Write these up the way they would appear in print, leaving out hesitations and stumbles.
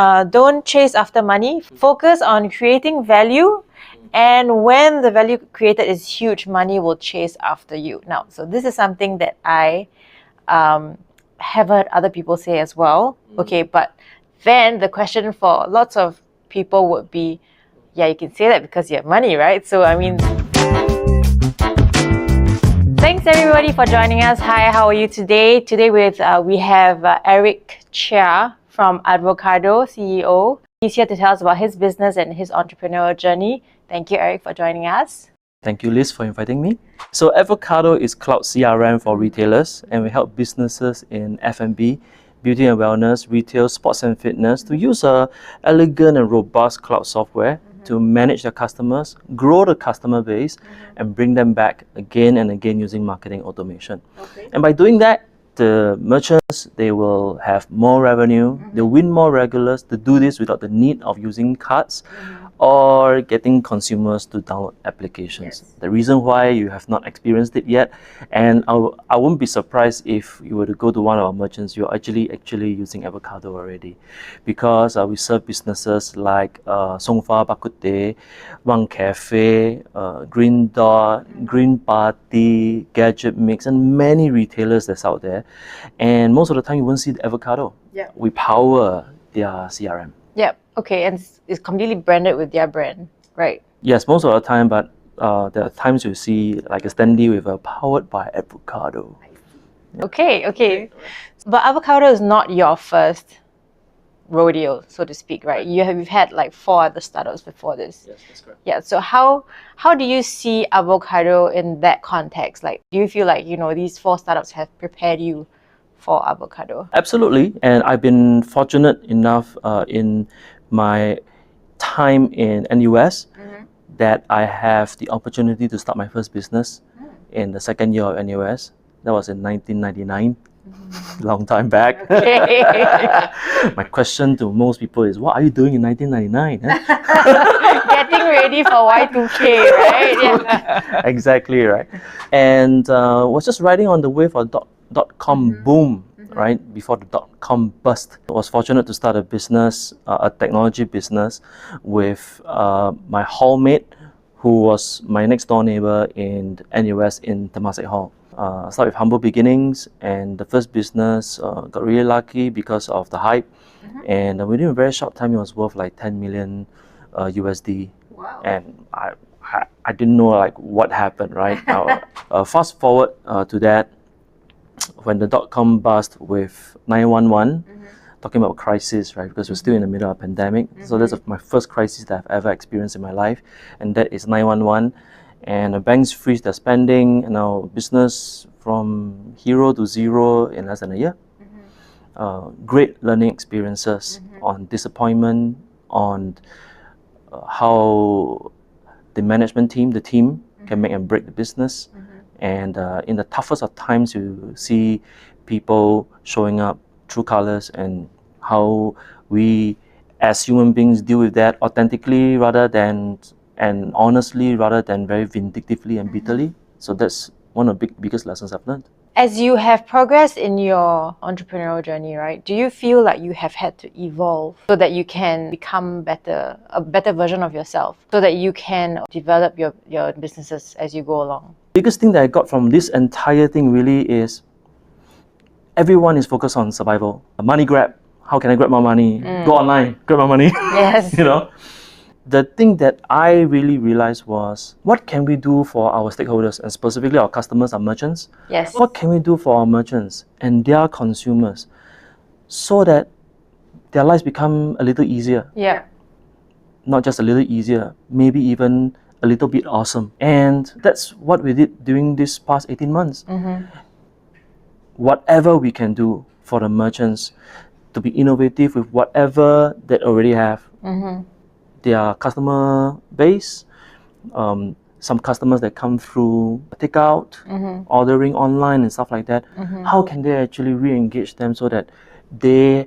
Don't chase after money. Focus on creating value. And when the value created is huge, money will chase after you. Now, so this is something that I have heard other people say as well. Okay, but then the question for lots of people would be, yeah, you can say that because you have money, right? So, I mean, thanks everybody for joining us. Hi, how are you today? Today we have Eric Chia from Avocado CEO. He's here to tell us about his business and his entrepreneurial journey. Thank you, Eric, for joining us. Thank you, Liz, for inviting me. So Avocado is cloud CRM for retailers, and we help businesses in F&B, beauty and wellness, retail, sports and fitness to use a elegant and robust cloud software to manage their customers, grow the customer base, and bring them back again and again using marketing automation. And by doing that, the merchants, they will have more revenue, they'll win more regulars to do this without the need of using cards or getting consumers to download applications. The reason why you have not experienced it yet, and I won't be surprised if you were to go to one of our merchants, you're actually using Avocado already, because we serve businesses like Songfa Bak Kut Teh, Wang Cafe, Green Dot, Green Party, Gadget Mix, and many retailers that's out there. And most of the time you won't see the Avocado. We power their CRM. Yep. Okay, and it's completely branded with their brand, right? Yes, most of the time, but there are times you see like a standee with a powered by Avocado. Okay. But Avocado is not your first rodeo, so to speak, right? You've had like 4 other startups before this. Yes, that's correct. Yeah. So how do you see Avocado in that context? Like, do you feel like these 4 startups have prepared you for Avocado? Absolutely, and I've been fortunate enough in my time in NUS that I have the opportunity to start my first business in the second year of NUS. That was in 1999, long time back. My question to most people is, what are you doing in 1999? Getting ready for Y2K, right? Yeah. Exactly, right. And was just riding on the wave of dot-com boom, right, before the dot-com bust. I was fortunate to start a business, a technology business, with my hallmate, who was my next door neighbor in NUS in Temasek Hall. I started with humble beginnings, and the first business got really lucky because of the hype. And within a very short time, it was worth like 10 million USD. Wow. And I didn't know like what happened, right? Fast forward to that, when the dot-com bust with 911, talking about crisis, right? Because we're still in the middle of a pandemic. So that's my first crisis that I've ever experienced in my life, and that is 911. And the banks freeze their spending, and our business from hero to zero in less than a year. Great learning experiences on disappointment, on how the management team, the team, can make and break the business. And in the toughest of times, you see people showing up true colors, and how we as human beings deal with that authentically and honestly, rather than very vindictively and bitterly. So that's one of the biggest lessons I've learned. As you have progressed in your entrepreneurial journey, right, do you feel like you have had to evolve so that you can become a better version of yourself, so that you can develop your businesses as you go along? Biggest thing that I got from this entire thing really is everyone is focused on survival. A money grab. How can I grab my money? Go online, grab my money. Yes. The thing that I really realized was, what can we do for our stakeholders, and specifically our customers, our merchants? Yes. What can we do for our merchants and their consumers so that their lives become a little easier? Yeah. Not just a little easier, maybe even a little bit awesome. And that's what we did during this past 18 months. Whatever we can do for the merchants to be innovative with whatever they already have. Their customer base, some customers that come through takeout, ordering online and stuff like that. How can they actually re-engage them so that they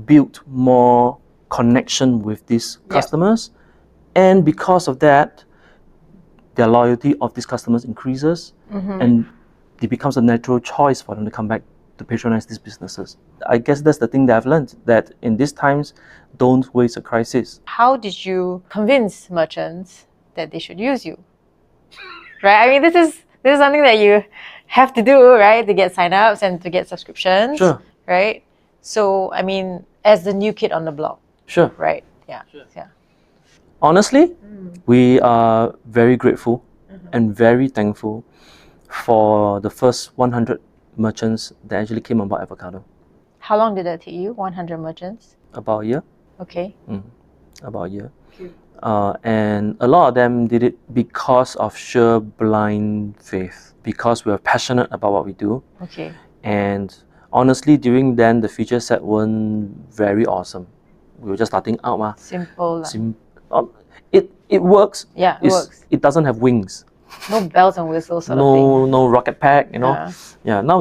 build more connection with these customers? And because of that, their loyalty of these customers increases, and it becomes a natural choice for them to come back to patronize these businesses. I guess that's the thing that I've learned, that in these times, don't waste a crisis. How did you convince merchants that they should use you? Right? I mean, this is something that you have to do, right? To get signups and to get subscriptions. Sure. Right? So, I mean, as the new kid on the block, Sure. right? Yeah. Yeah. Honestly, we are very grateful and very thankful for the first 100 merchants that actually came on board Avocado. How long did that take you? 100 merchants? About a year. Okay. About a year. And a lot of them did it because of sheer blind faith, because we are passionate about what we do. Okay. And honestly, during then, the feature set weren't very awesome. We were just starting out. Simple. It works. Yeah, it works. It doesn't have wings. No bells and whistles sort of thing. No rocket pack, you know. Yeah, now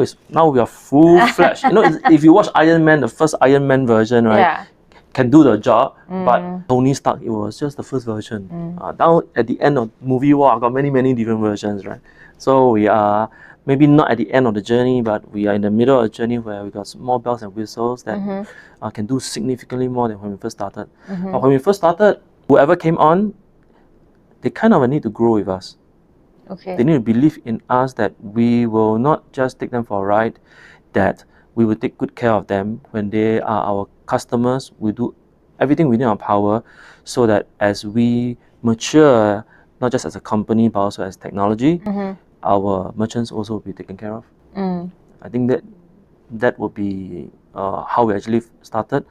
we are full-fledged. You know, if you watch Iron Man, the first Iron Man version, right? Yeah. Can do the job, but Tony Stark, it was just the first version. Now at the end of movie, I got many different versions, right? So we are maybe not at the end of the journey, but we are in the middle of the journey where we got more bells and whistles that can do significantly more than when we first started. But when we first started, whoever came on, they kind of need to grow with us. Okay. They need to believe in us that we will not just take them for a ride, that we will take good care of them when they are our customers. We do everything within our power so that as we mature, not just as a company but also as technology, our merchants also will be taken care of. I think that would be how we actually started.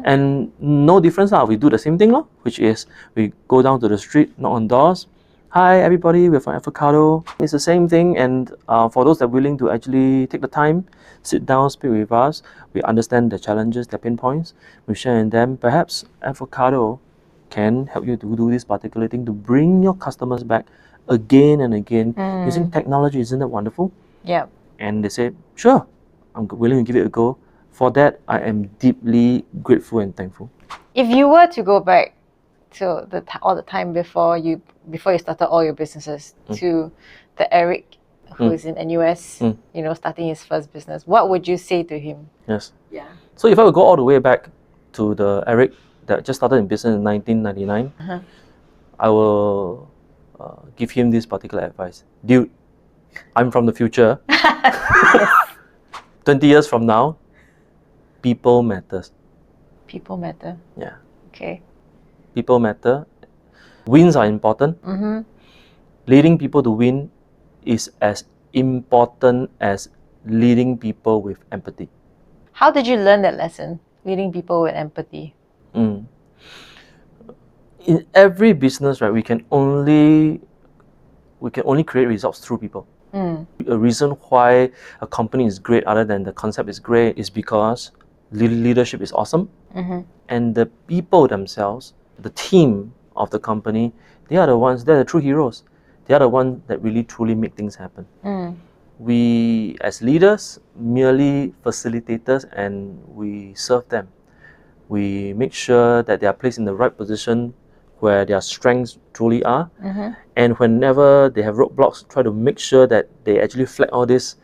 And no difference. We do the same thing, which is we go down to the street, knock on doors. Hi everybody, we're from Avocado. It's the same thing, and for those that are willing to actually take the time, sit down, speak with us, we understand the challenges, the pain points, we share in them. Perhaps Avocado can help you to do this particular thing, to bring your customers back again and again using technology. Isn't that wonderful? Yeah. And they say, sure, I'm willing to give it a go. For that, I am deeply grateful and thankful. If you were to go back to all the time before you started all your businesses, to the Eric who is in NUS, you know, starting his first business, what would you say to him? Yes. Yeah. So if I would go all the way back to the Eric that just started in business in 1999, I will give him this particular advice. Dude, I'm from the future. 20 years from now, people matters. People matter. Yeah. Okay. People matter. Wins are important. Leading people to win is as important as leading people with empathy. How did you learn that lesson, leading people with empathy? In every business, right, we can only create results through people. A reason why a company is great, other than the concept is great, is because leadership is awesome, and the people themselves, the team of the company, they're the true heroes. They are the ones that really truly make things happen. We as leaders merely facilitators, and we serve them. We make sure that they are placed in the right position where their strengths truly are, and whenever they have roadblocks, try to make sure that they actually flag all these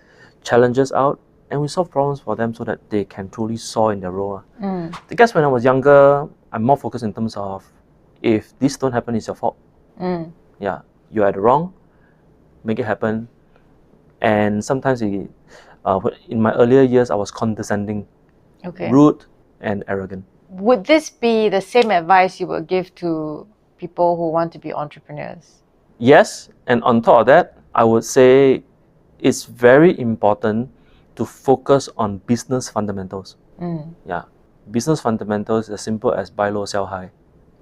challenges out, and we solve problems for them so that they can truly soar in their role. I guess when I was younger, I'm more focused in terms of, if this don't happen, it's your fault. Yeah, you're at the wrong, make it happen. And sometimes in my earlier years, I was condescending, rude and arrogant. Would this be the same advice you would give to people who want to be entrepreneurs? Yes, and on top of that, I would say it's very important to focus on business fundamentals. Yeah, business fundamentals is as simple as buy low, sell high.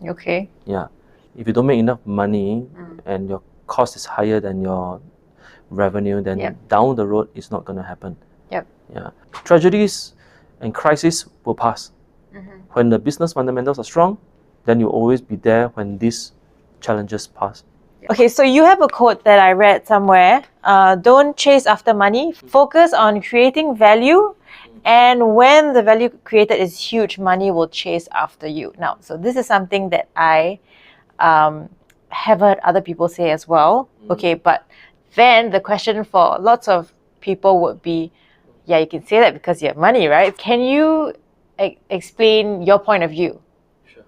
Okay. Yeah, if you don't make enough money and your cost is higher than your revenue, then down the road it's not going to happen. Yeah, tragedies and crises will pass. When the business fundamentals are strong, then you'll always be there when these challenges pass. Okay, so you have a quote that I read somewhere. Don't chase after money. Focus on creating value. And when the value created is huge, money will chase after you. Now, so this is something that I have heard other people say as well. Okay, but then the question for lots of people would be, Yeah, you can say that because you have money, right? Can you explain your point of view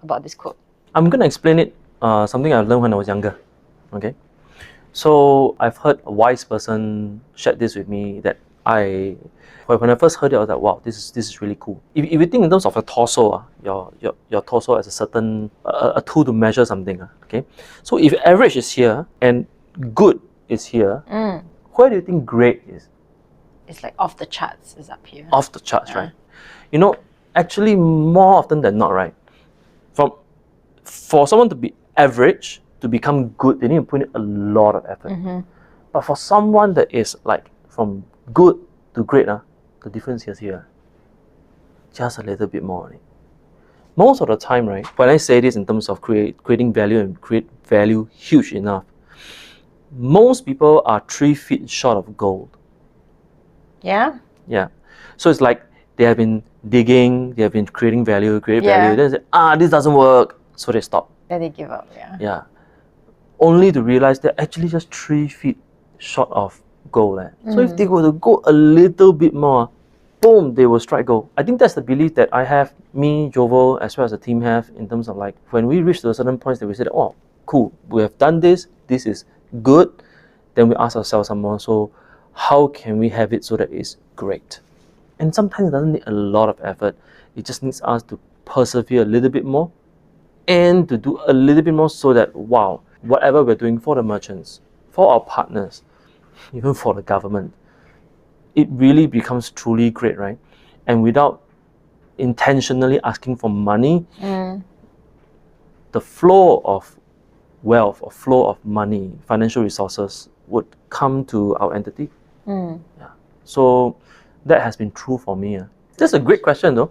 about this quote? I'm going to explain it, something I learned when I was younger. Okay? So I've heard a wise person share this with me that when I first heard it, I was like, wow, this is really cool. If you think in terms of your torso, your torso as a certain a tool to measure something. Okay? So if average is here and good is here, where do you think great is? It's like off the charts is up here. Off the charts, right? You know, actually more often than not, right? For someone to be average, to become good, they need to put in a lot of effort. But for someone that is like from good to great, the difference is here. Just a little bit more only. Most of the time, right, when I say this in terms of creating value and create value huge enough, most people are 3 feet short of gold. Yeah? Yeah. So it's like they have been digging, they have been creating value, value, then they say, this doesn't work. So they stop. Then they give up, Yeah. Only to realize they're actually just 3 feet short of goal. So if they were to go a little bit more, boom, they will strike gold. I think that's the belief that I have, me, Jovo, as well as the team have, in terms of like, when we reach to a certain points that we say that, oh, cool, we have done this is good, then we ask ourselves some more, so how can we have it so that it's great? And sometimes it doesn't need a lot of effort. It just needs us to persevere a little bit more and to do a little bit more so that, wow, whatever we're doing for the merchants, for our partners, even for the government, it really becomes truly great, right? And without intentionally asking for money, the flow of wealth or flow of money, financial resources would come to our entity. Yeah. So that has been true for me. That's a great question though.